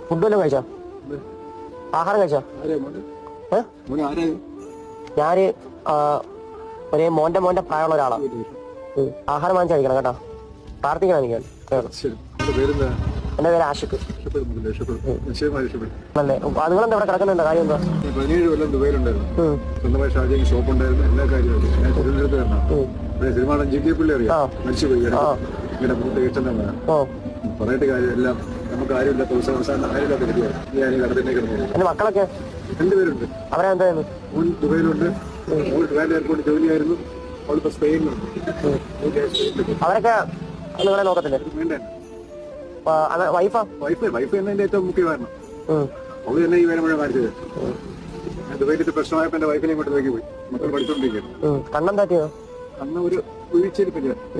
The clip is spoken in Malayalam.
ഫുഡ് വല്ലതും കഴിച്ചോ? ആഹാരം കഴിച്ചോ? ഞാന് ഒരു മോന്റെ പ്രായമുള്ള ഒരാളാണ്. ആഹാരം വാങ്ങിച്ചു കഴിക്കണം കേട്ടോ. പ്രാർത്ഥിക്കണം എനിക്ക്. എന്റെ പേര് ആഷിഖ്. അല്ലേ? അതുങ്ങളെന്താ ഇവിടെ കിടക്കുന്നുണ്ടോ? കാര്യം എന്താ? 17 കൊല്ലം ദുബൈയിലുണ്ടായിരുന്നു. സ്വന്തമായി ഷാജയ്ക്ക് ഷോപ്പ് ഉണ്ടായിരുന്നു. എല്ലാ കാര്യവും ഞാൻ തിരുവനന്തപുരത്ത് വരണം. സിനിമ ജിഗ്ഗി പുള്ളി അറിയാം, മരിച്ചുപോയി. ഇങ്ങനെ പറഞ്ഞിട്ട് കാര്യം എല്ലാം നമുക്ക് ആരുമില്ല. അവസാനം ആരുമില്ലാത്ത ഗതിയാണ്. ഞാൻ കടത്തിനെ കിടന്നു. എന്റെ മക്കളൊക്കെ 2 പേരുണ്ട്. അവരെന്തായിരുന്നു? മോൻ ദുബൈയിലുണ്ട്. മോൾ ട്രാൻഡ് എയർപോർട്ട് ജോലിയായിരുന്നു. അവളിപ്പോ സ്പെയിനിലുണ്ട്. അവരൊക്കെ നിങ്ങളെ നോക്കത്തില്ലേ? വേണ്ട, വൈഫ് എന്നതിന്റെ ഏറ്റവും മുഖ്യ കാരണം. അവള് തന്നെ ഈ വേറെ മുഴുവൻ കാണിച്ചത്. ദുബൈയിലത്തെ പ്രശ്നമായപ്പോ എന്റെ വൈഫിനെ ഇങ്ങോട്ട് നോക്കി പോയി. മക്കൾ പഠിച്ചോണ്ടിരിക്കുന്നു. കണ്ണെന്താ? അന്ന് ഒരു വീഴ്ചയിൽ